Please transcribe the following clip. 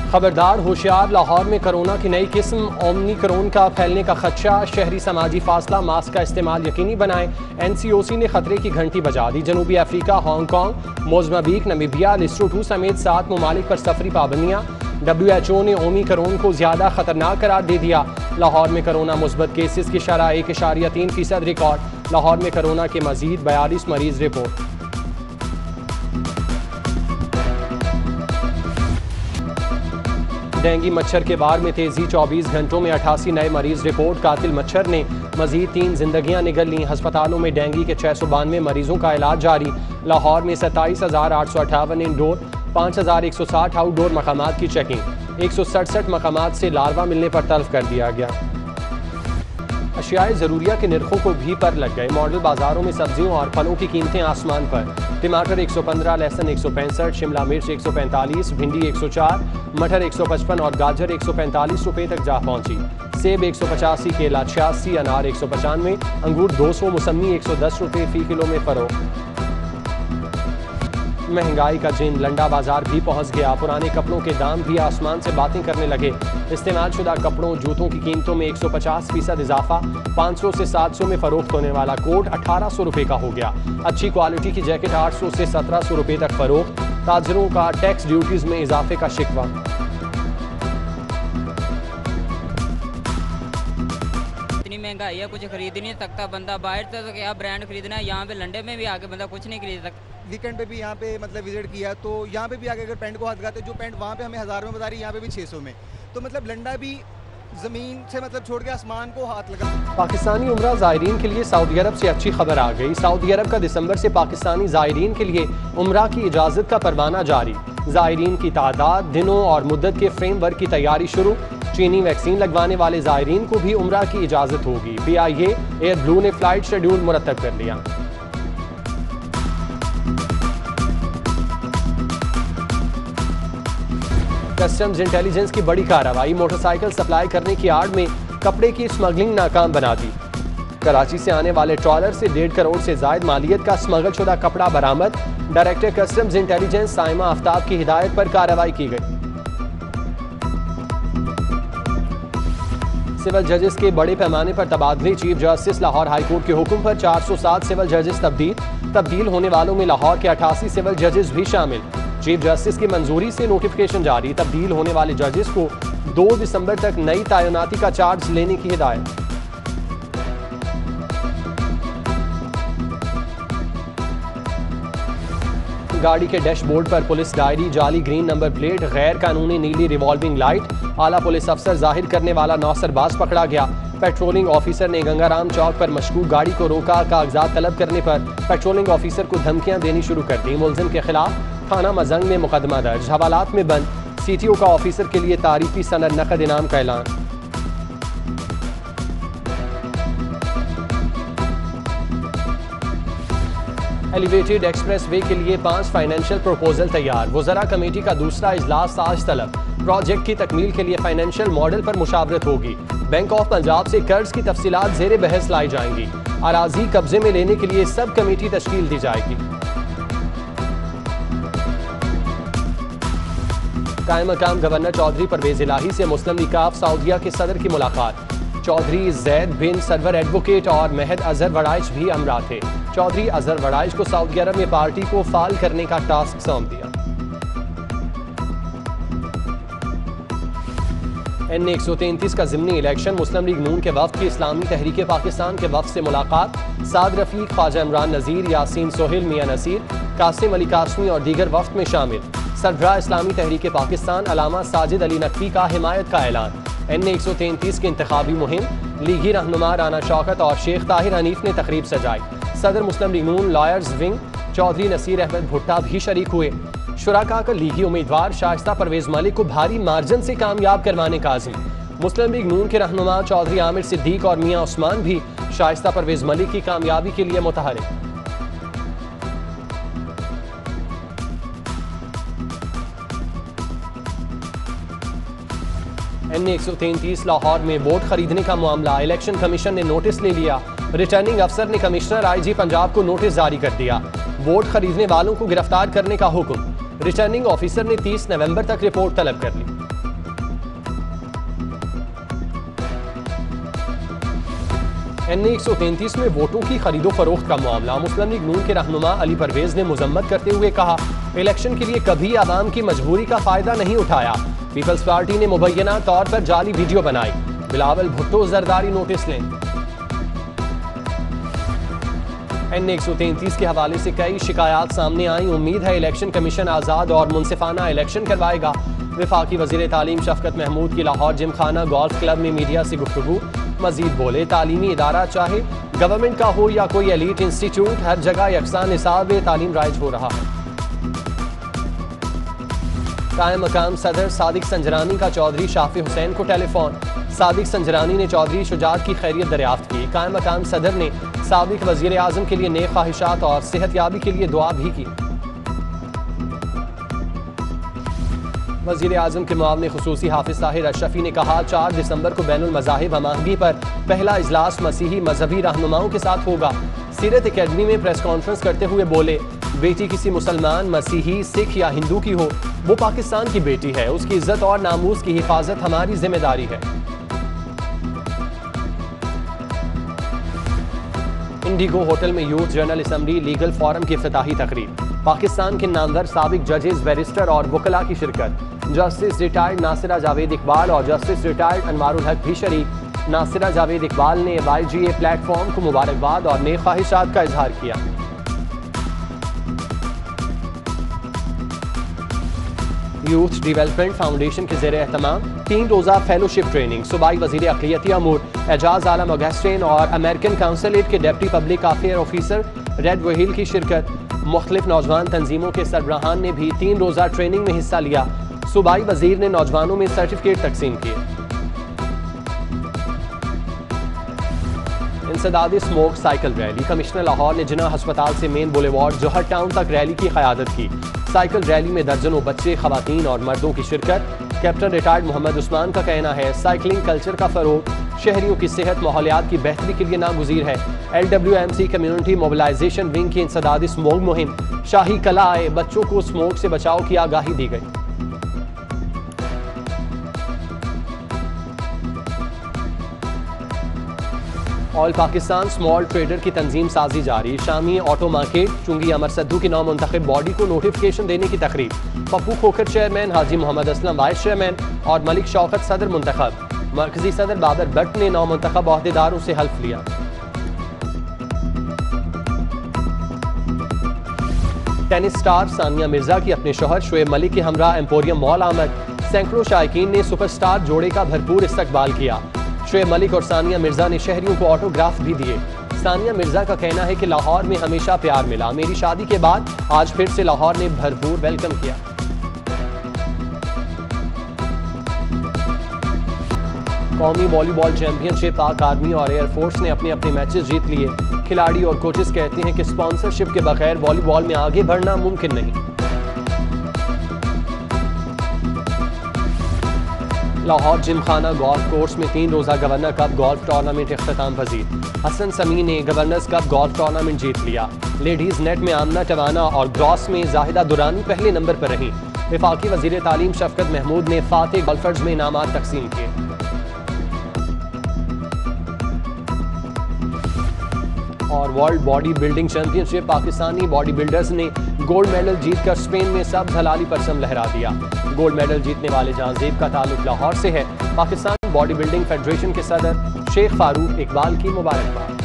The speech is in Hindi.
खबरदार होशियार, लाहौर में कोरोना की नई किस्म ओमिक्रॉन का फैलने का खदशा। शहरी समाजी फासला, मास्क का इस्तेमाल यकीनी बनाएं। NCOC ने खतरे की घंटी बजा दी। जनूबी अफ्रीका, हांगकांग, मोज़म्बिक, नामीबिया, लिस्टो समेत 7 ममालिक पर सफरी पाबंदियां। WHO ने ओमिक्रॉन को ज्यादा खतरनाक करार दे दिया। लाहौर में कोरोना मुस्बत केसेस की शरह 1.3% रिकॉर्ड। लाहौर में कोरोना के मजीद 42 मरीज रिपोर्ट। डेंगू मच्छर के वार में तेजी, 24 घंटों में 88 नए मरीज रिपोर्ट। कातिल मच्छर ने मजीद 3 जिंदगियां निगल लीं। अस्पतालों में डेंगू के 692 मरीजों का इलाज जारी। लाहौर में 27,858 इंडोर, 5,160 आउटडोर मकामात की चेकिंग। 167 मकामात से लार्वा मिलने पर तल्फ कर दिया गया। अशियाए ज़रूरिया के निर्खों को भी पर लग गए। मॉडल बाजारों में सब्जियों और फलों की कीमतें आसमान पर। टमाटर 115, लहसुन 165, शिमला मिर्च 145, भिंडी 104, मटर 155 और गाजर 145 रुपये तक जा पहुंची। सेब 185, केला 86, अनार 195, अंगूर 200, मौसमी 110 रुपये फी किलो में फरोख्त। महंगाई का जिन लंडा बाजार भी पहुंच गया। पुराने कपड़ों के दाम भी आसमान से बातें करने लगे। इस्तेमाल शुदा कपड़ों, जूतों की कीमतों में 150% इजाफा। 500 से 700 में फरोख्त होने वाला कोट 1800 रुपये का हो गया। अच्छी क्वालिटी की जैकेट 800 से 1700 रुपये तक फरोख्त। ताजरों का टैक्स ड्यूटीज में इजाफे का शिकवा। महंगाई है, कुछ खरीद नहीं सकता बंदा। बाहर से तो क्या ब्रांड खरीदना है, यहाँ पे लंडे में भी आके बंदा कुछ नहीं खरीद सकता। वीकेंड पे भी यहाँ पे मतलब विजिट किया तो यहाँ पे भी आके अगर पैंट को हाथ लगाते, जो पैंट वहाँ पे हमें 1000 में बता रही है, यहाँ पे भी 600 में। तो मतलब लंडा भी ज़मीन से मतलब छोड़ के आसमान को हाथ लगा। पाकिस्तानी उम्रा ज़ायरीन के लिए सऊदी अरब से अच्छी खबर आ गई। सऊदी अरब का दिसंबर से पाकिस्तानी ज़ायरीन के लिए उम्रा की इजाज़त का परवाना जारी। ज़ायरीन की तादाद, दिनों और मुद्दत के फ्रेमवर्क की तैयारी शुरू। चीनी वैक्सीन लगवाने वाले ज़ायरीन को भी उम्रा की इजाज़त होगी। PIA एयर ब्लू ने फ्लाइट शेड्यूल मुरतब कर लिया। कस्टम्स इंटेलिजेंस की बड़ी कार्रवाई। मोटरसाइकिल सप्लाई करने की आड़ में कपड़े की स्मगलिंग नाकाम बना दी। कराची से आने वाले ट्रॉलर से 1.5 करोड़ से जायद मालियत का स्मगल शुदा कपड़ा बरामद। Director customs intelligence Saima Aftab की हिदायत पर कार्रवाई की गई। सिविल जजेस के बड़े पैमाने पर तबादले। चीफ जस्टिस लाहौर हाईकोर्ट के हुक्म पर 407 सिविल जजेस तब्दील होने वालों में लाहौर के 88 सिविल जजेस भी शामिल। चीफ जस्टिस की मंजूरी से नोटिफिकेशन जारी। तब्दील होने वाले जजेस को 2 दिसंबर तक नई तैनाती का चार्ज लेने की हिदायत। गाड़ी के डैशबोर्ड पर पुलिस डायरी, जाली ग्रीन नंबर प्लेट, गैर कानूनी नीली रिवॉल्विंग लाइट। आला पुलिस अफसर जाहिर करने वाला नौसरबाज पकड़ा गया। पेट्रोलिंग ऑफिसर ने गंगाराम चौक पर मशकूक गाड़ी को रोका। कागजात तलब करने पर पेट्रोलिंग ऑफिसर को धमकियां देनी शुरू कर दी। मुलजिम के खिलाफ थाना मजंग में मुकदमा दर्ज। हवालात में बंद। CTO का ऑफिसर के लिए तारीफी सनद नकद इनाम का ऐलान। एलिवेटेड एक्सप्रेस वे के लिए 5 फाइनेंशियल प्रपोजल तैयार। वज़रा कमेटी का दूसरा इजलास आज तलब। प्रोजेक्ट की तकमील के लिए फाइनेंशियल मॉडल पर मुशावरत होगी। बैंक ऑफ पंजाब से कर्ज की तफसीलात ज़ेरे बहस लाई जाएंगी। अराजी कब्जे में लेने के लिए सब कमेटी तश्कील दी जाएगी। कायम मकाम गवर्नर चौधरी परवेज इलाही से मुस्लिम लीग काफ सऊदीया के सदर की मुलाकात। चौधरी जैद बिन सरवर एडवोकेट और महद अजहर वड़ाइच भी हमरा थे। चौधरी अजहर वड़ाइच को सऊदी अरब में पार्टी को फाल करने का टास्क सौंप दिया। NA 133 का ज़िमनी इलेक्शन। मुस्लिम लीग नून के वफ्द की इस्लामी तहरीक पाकिस्तान के वफ्द से मुलाकात। साद रफीक, ख्वाजा इमरान नज़ीर, यासीन सोहेल, मियां नसीर, कासिम अली कासमी और दीगर वफ्द में शामिल। सरबराह इस्लामी तहरीक पाकिस्तान अलामा साजिद अली नकवी का हिमायत का ऐलान। NA 133 की इंतखाबी मुहिम। लीगी रहनुमा राना शौकत और शेख ताहिर हनीफ ने तकरीब सजाई। सदर मुस्लिम लीग नून लॉयर्स विंग चौधरी नसीर अहमद भुट्टा भी शरीक हुए। शुराका का लीगी उम्मीदवार शाइस्ता परवेज मलिक को भारी मार्जिन से कामयाब करवाने का आज़िम। मुस्लिम लीग नून के रहनुमा चौधरी आमिर सिद्दीक और मियां उस्मान भी शाइस्ता परवेज मलिक की कामयाबी के लिए मुतहरिक। NA 133 लाहौर में वोट खरीदने का मामला। इलेक्शन कमीशन ने नोटिस ले लिया। रिटर्निंग अफसर ने कमिश्नर IG पंजाब को नोटिस जारी कर दिया। वोट खरीदने वालों को गिरफ्तार करने का हुक्म। रिटर्निंग ऑफिसर ने 30 नवंबर तक रिपोर्ट तलब कर ली। NA-133 में वोटों की खरीदो फरोख्त का मामला। मुस्लिम लीग नून के रहनुमा अली परवेज ने मजम्मत करते हुए कहा, इलेक्शन के लिए कभी आवाम की मजबूरी का फायदा नहीं उठाया। पीपल्स पार्टी ने मुबैना तौर पर जाली वीडियो बनाई। बिलावल भुट्टो जरदारी नोटिस लें। NA-133 के हवाले से कई शिकायत सामने आई। उम्मीद है इलेक्शन कमीशन आज़ाद और मुनसिफाना इलेक्शन करवाएगा। वफाकी वज़ीर तालीम शफकत महमूद की लाहौर जिमखाना गोल्फ क्लब में मीडिया से गुफ्तगू। मजीद बोले, तालीमी इदारा चाहे गवर्नमेंट का हो या कोई एलीट इंस्टीट्यूट, हर जगह यकसा निसाब तालीम राइज हो रहा है। कायम मकाम सदर सादिक संजरानी का चौधरी शाफी हुसैन को टेलीफोन। सादिक संजरानी ने चौधरी शुजात की खैरियत दरियाफ्त की। कायम मकाम सदर ने साबिक वज़ीर आज़म के लिए नेक ख्वाहिशात और सेहतयाबी के लिए दुआ भी की। वज़ीर आज़म के मुआविन खुसूसी हाफिज़ ताहिर अशरफी ने कहा, 4 दिसंबर को बैनुल मज़ाहिब हमाहंगी पर पहला इजलास मसीही मजहबी रहनुमाओं के साथ होगा। सीरत एकेडमी में प्रेस कॉन्फ्रेंस करते हुए बोले, बेटी किसी मुसलमान, मसीही, सिख या हिंदू की हो, वो पाकिस्तान की बेटी है। उसकी इज्जत और नामूस की हिफाजत हमारी जिम्मेदारी है। इंडिगो होटल में youth journal assembly legal forum की इफ्तिताही तकरीब। पाकिस्तान के नामवर साबिक जजेस, बैरिस्टर और वकला की शिरकत। जस्टिस रिटायर्ड नासिरा जावेद इकबाल और जस्टिस रिटायर्ड अनवारुल हक भी शरीक। नासिरा जावेद इकबाल ने YGA प्लेटफॉर्म को मुबारकबाद और नेक ख्वाहिशात का इजहार किया। यूथ डेवलपमेंट फाउंडेशन के ज़ेर एहतमाम 3 रोज़ा फेलोशिप ट्रेनिंग। सूबाई वज़ीर अक़लियती अमूर एजाज आलम अगस्टिन और अमेरिकन काउंसलेट के deputy public affair officer raid wheel की शिरकत। मुख्तलिफ नौजवान तंजीमों के सरबराहान ने भी 3 रोज़ा ट्रेनिंग में हिस्सा लिया। सूबाई वज़ीर ने नौजवानों में सर्टिफिकेट तकसीम किए। इंसदाद smoke cycle rally. Commissioner Lahore ने जिना हस्पताल से मेन बुलेवार्ड जोहर टाउन तक रैली की क़यादत की। साइकिल रैली में दर्जनों बच्चे, खवातीन और मर्दों की शिरकत। कैप्टन रिटायर्ड मोहम्मद उस्मान का कहना है, साइकिलिंग कल्चर का फरोग शहरियों की सेहत माहौलियात की बेहतरी के लिए नागुज़ीर है। LWMC कम्युनिटी मोबिलाइजेशन विंग की इंसदाद स्मोक मुहिम। शाही कला आए, बच्चों को स्मोक से बचाव की आगाही दी गई। ऑल पाकिस्तान स्मॉल ट्रेडर की तंजीम साजी जारी। शामी ऑटो मार्केट चुंगी अमर सद्दू की नौ मुंतखब बॉडी को नोटिफिकेशन देने की तकरीब। पप्पू खोखर चेयरमैन, हाजी मोहम्मद असलम वाइस चेयरमैन और मलिक शौकत सदर मुंतखब। मरकजी सदर बाबर भट्ट ने नौ मुंतखब अहदेदारों से हल्फ लिया। टेनिस स्टार सानिया मिर्जा की अपने शौहर शोएब मलिक के हमरा एम्पोरियम मॉल आमद। सैकड़ों शायकीन ने सुपरस्टार जोड़े का भरपूर इस्तकबाल किया। शोएब मलिक और सानिया मिर्जा ने शहरियों को ऑटोग्राफ भी दिए। सानिया मिर्जा का कहना है कि लाहौर में हमेशा प्यार मिला, मेरी शादी के बाद आज फिर से लाहौर ने भरपूर वेलकम किया। कौमी वॉलीबॉल चैंपियनशिप पाक आर्मी और एयरफोर्स ने अपने अपने मैचेस जीत लिए। खिलाड़ी और कोचेस कहते हैं कि स्पॉन्सरशिप के बगैर वॉलीबॉल में आगे बढ़ना मुमकिन नहीं। लाहौर जिमखाना गोल्फ कोर्स में 3 रोज़ा गवर्नर कप गोल्फ टूर्नामेंट इख्तिताम पजीर। हसन समी ने गवर्नर्स कप गोल्फ टूर्नामेंट जीत लिया। लेडीज नेट में आमना टवाना और ग्रॉस में जाहिदा दुरानी पहले नंबर पर रहीं। वफाकी वज़ीर तालीम शफकत महमूद ने फाते गोल्फर्स में इनामात तकसीम किए। और world body building championship Pakistani body builders ने गोल्ड मेडल जीतकर स्पेन में सब हलाली परचम लहरा दिया। गोल्ड मेडल जीतने वाले जहांजेब का ताल्लुक लाहौर से है। पाकिस्तान बॉडी बिल्डिंग फेडरेशन के सदर शेख फारूक इकबाल की मुबारकबाद।